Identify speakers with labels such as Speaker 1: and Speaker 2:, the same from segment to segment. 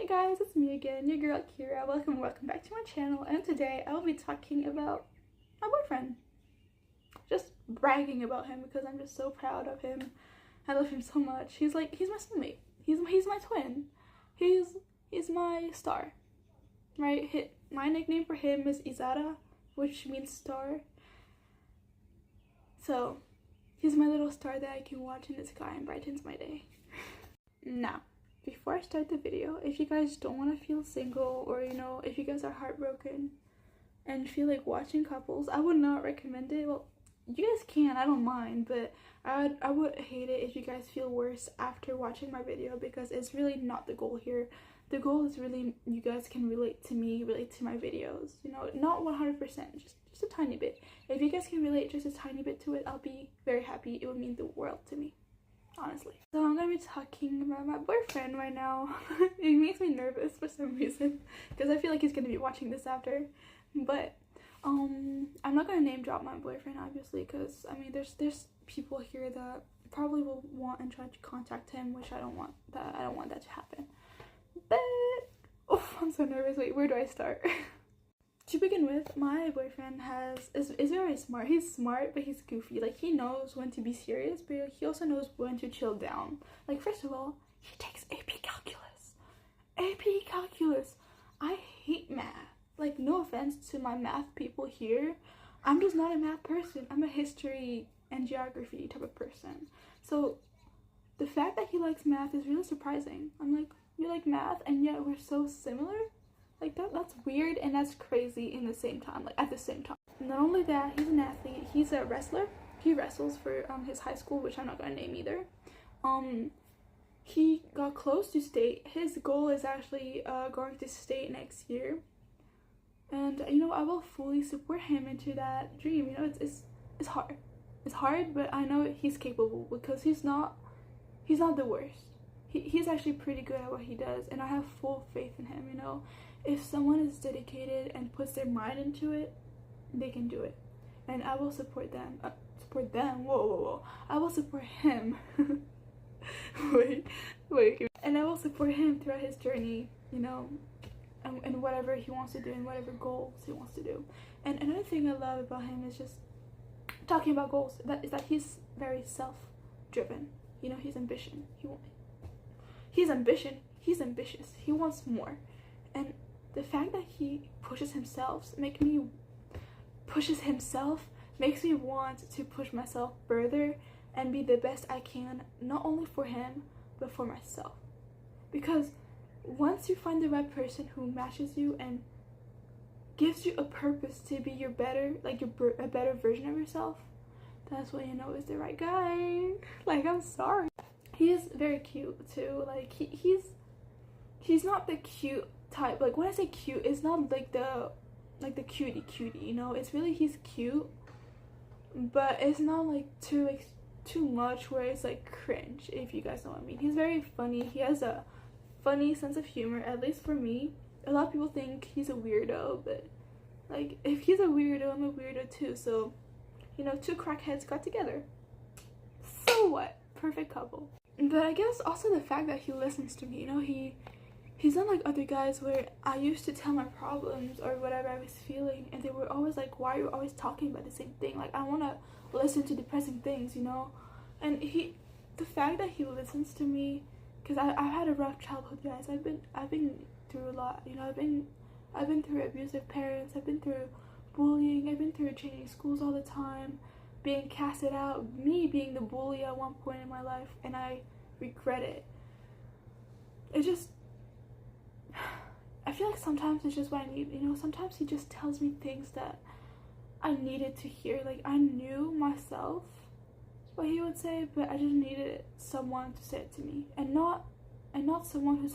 Speaker 1: Hey guys, it's me again, your girl Kira. Welcome back to my channel, and today I will be talking about my boyfriend. Just bragging about him because I'm just so proud of him. I love him so much. He's my soulmate. He's my twin. He's my star. Right? My nickname for him is Izara, which means star. So he's my little star that I can watch in the sky and brightens my day. Now, before I start the video, if you guys don't want to feel single, or if you guys are heartbroken and feel like watching couples, I would not recommend it. Well, you guys can, I don't mind, but I would hate it if you guys feel worse after watching my video, because it's really not the goal here. The goal is really you guys can relate to me, relate to my videos, not 100%, just a tiny bit. If you guys can relate just a tiny bit to it, I'll be very happy. It would mean the world to me, honestly. So I'm gonna be talking about my boyfriend right now. It makes me nervous for some reason because I feel like he's gonna be watching this after. But I'm not gonna name drop my boyfriend, obviously, because I mean there's people here that probably will want and try to contact him, which I don't want that to happen. But oh, I'm so nervous. Wait, where do I start? To begin with, my boyfriend is very smart. He's smart, but he's goofy. Like, he knows when to be serious, but he also knows when to chill down. Like, first of all, he takes AP Calculus. AP Calculus. I hate math. Like, no offense to my math people here. I'm just not a math person. I'm a history and geography type of person. So, the fact that he likes math is really surprising. I'm like, you like math, and yet we're so similar? Like, that's weird and that's crazy in the same time, like at the same time. Not only that, he's an athlete. He's a wrestler. He wrestles for his high school, which I'm not gonna name either. He got close to state. His goal is actually going to state next year, and I will fully support him into that dream. It's hard. It's hard, but I know he's capable because he's not the worst. He's actually pretty good at what he does, and I have full faith in him. If someone is dedicated and puts their mind into it, they can do it, and I will support them. Whoa. I will support him. wait, and I will support him throughout his journey, and whatever he wants to do and whatever goals he wants to do. And another thing I love about him is just talking about goals. That he's very self-driven. He's ambitious. He wants more. And the fact that he pushes himself makes me want to push myself further and be the best I can, not only for him, but for myself. Because once you find the right person who matches you and gives you a purpose to be a better version of yourself, that's when you know it's the right guy. Like, I'm sorry. He is very cute too. Like, he's not the cute type. Like, when I say cute, it's not like the cutie, it's really, he's cute, but it's not like too much where it's like cringe, if you guys know what I mean. He's very funny. He has a funny sense of humor, at least for me. A lot of people think he's a weirdo, but like, if he's a weirdo, I'm a weirdo too. So two crackheads got together, so what? Perfect couple. But I guess also the fact that he listens to me. He's not like other guys where I used to tell my problems or whatever I was feeling, and they were always like, why are you always talking about the same thing? Like, I want to listen to depressing things, And the fact that he listens to me, because I've had a rough childhood, guys. I've been through a lot, I've been through abusive parents, I've been through bullying, I've been through changing schools all the time, being casted out, me being the bully at one point in my life, and I regret it. I feel like sometimes it's just what I need, sometimes he just tells me things that I needed to hear. Like, I knew myself what he would say, but I just needed someone to say it to me, and not someone who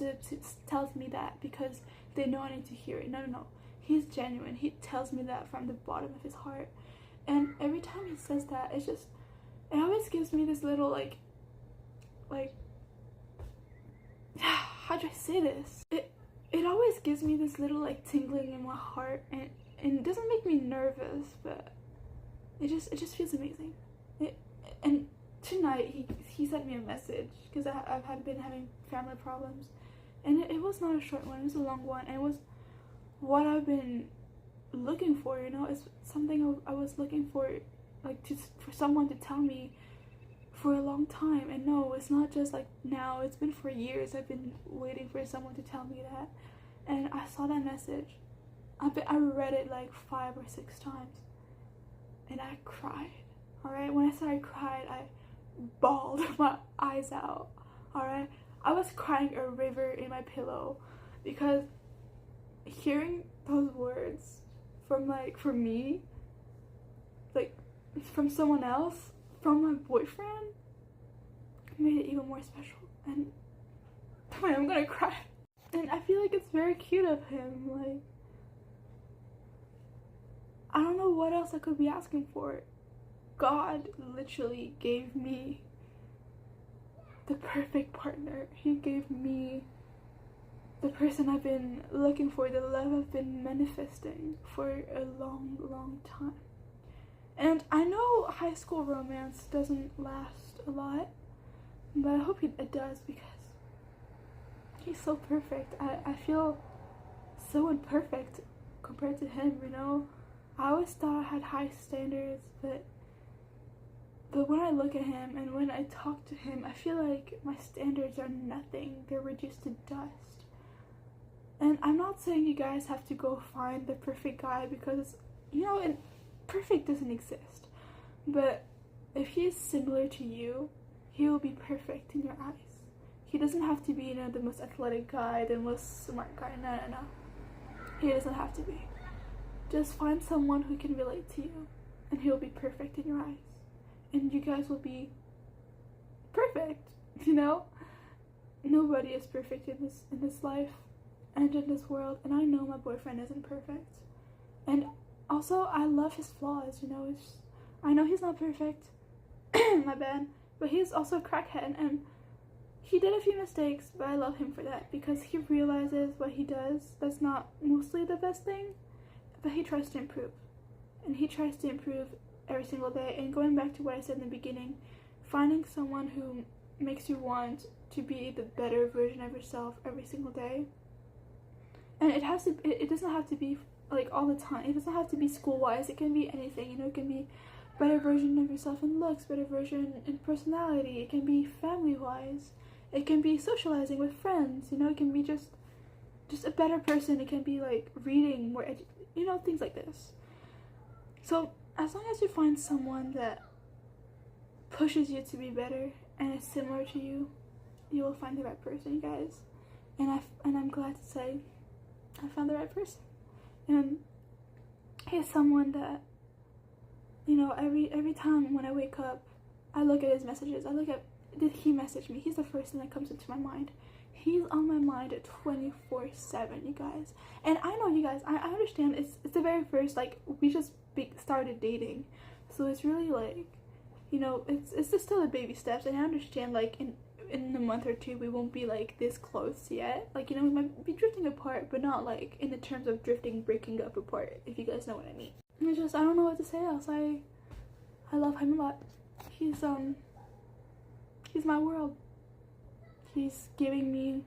Speaker 1: tells me that because they know I need to hear it. No. He's genuine. He tells me that from the bottom of his heart, and every time he says that, it always gives me this little like how do I say this? It always gives me this little like tingling in my heart, and it doesn't make me nervous, but it just feels amazing. And tonight he sent me a message because I've been having family problems, And it was not a short one, it was a long one, and it was what I've been looking for, you know. It's something I was looking for, like, for someone to tell me for a long time. And no, it's not just like now, it's been for years. I've been waiting for someone to tell me that. And I saw that message. I read it like 5 or 6 times, and I cried. All right, when I said I cried, I bawled my eyes out. All right, I was crying a river in my pillow, because hearing those words from, like, for me, like, from someone else, from my boyfriend, made it even more special. And wait, I'm gonna cry. And I feel like it's very cute of him. Like, I don't know what else I could be asking for. God literally gave me the perfect partner. He gave me the person I've been looking for, the love I've been manifesting for a long, long time. And I know high school romance doesn't last a lot, but I hope it does, because he's so perfect. I feel so imperfect compared to him, you know? I always thought I had high standards, but when I look at him and when I talk to him, I feel like my standards are nothing. They're reduced to dust. And I'm not saying you guys have to go find the perfect guy, because, you know, and perfect doesn't exist. But if he is similar to you, he will be perfect in your eyes. He doesn't have to be, you know, the most athletic guy, the most smart guy. No. He doesn't have to be. Just find someone who can relate to you, and he'll be perfect in your eyes. And you guys will be perfect, you know? Nobody is perfect in this life and in this world, and I know my boyfriend isn't perfect. And also, I love his flaws, you know? I know he's not perfect, my bad, but he's also a crackhead, and he did a few mistakes, but I love him for that, because he realizes what he does that's not mostly the best thing, but he tries to improve. And he tries to improve every single day. And going back to what I said in the beginning, finding someone who makes you want to be the better version of yourself every single day. And it doesn't have to be like all the time. It doesn't have to be school-wise. It can be anything, you know. It can be better version of yourself in looks, better version in personality. It can be family-wise. It can be socializing with friends, you know. It can be just a better person. It can be like reading more, you know, things like this. So as long as you find someone that pushes you to be better and is similar to you, you will find the right person, you guys. And I'm glad to say I found the right person. And he's someone that, you know, every time when I wake up, I look at his messages. I look at, did he message me? He's the first thing that comes into my mind. He's on my mind at 24/7, you guys. And I know, you guys, I understand it's the very first, like, we just started dating. So it's really like, you know, it's just still the baby steps. And I understand, like, in a month or two, we won't be, like, this close yet. Like, you know, we might be drifting apart, but not, like, in the terms of breaking up apart, if you guys know what I mean. And it's just, I don't know what to say else. I love him a lot. He's my world. He's giving me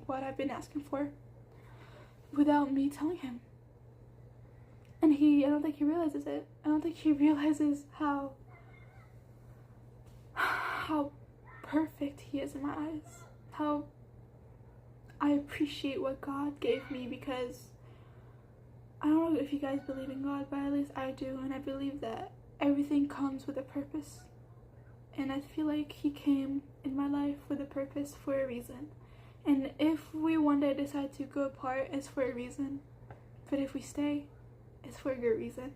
Speaker 1: what I've been asking for without me telling him. And I don't think he realizes it. I don't think he realizes how perfect he is in my eyes. How I appreciate what God gave me, because I don't know if you guys believe in God, but at least I do. And I believe that everything comes with a purpose. And I feel like he came in my life with a purpose for a reason. And if we one day decide to go apart, it's for a reason. But if we stay, it's for a good reason.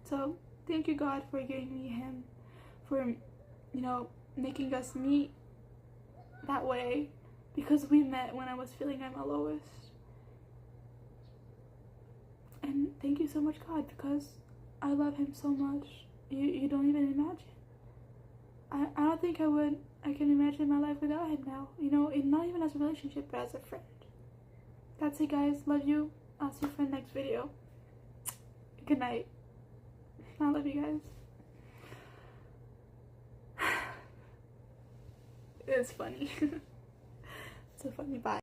Speaker 1: So thank you, God, for giving me him, for, you know, making us meet that way, because we met when I was feeling at my lowest. And thank you so much, God, because I love him so much. You don't even imagine. I don't think I can imagine my life without him now. You know, not even as a relationship, but as a friend. That's it, guys. Love you. I'll see you for the next video. Good night. I love you guys. It's funny. so funny. Bye.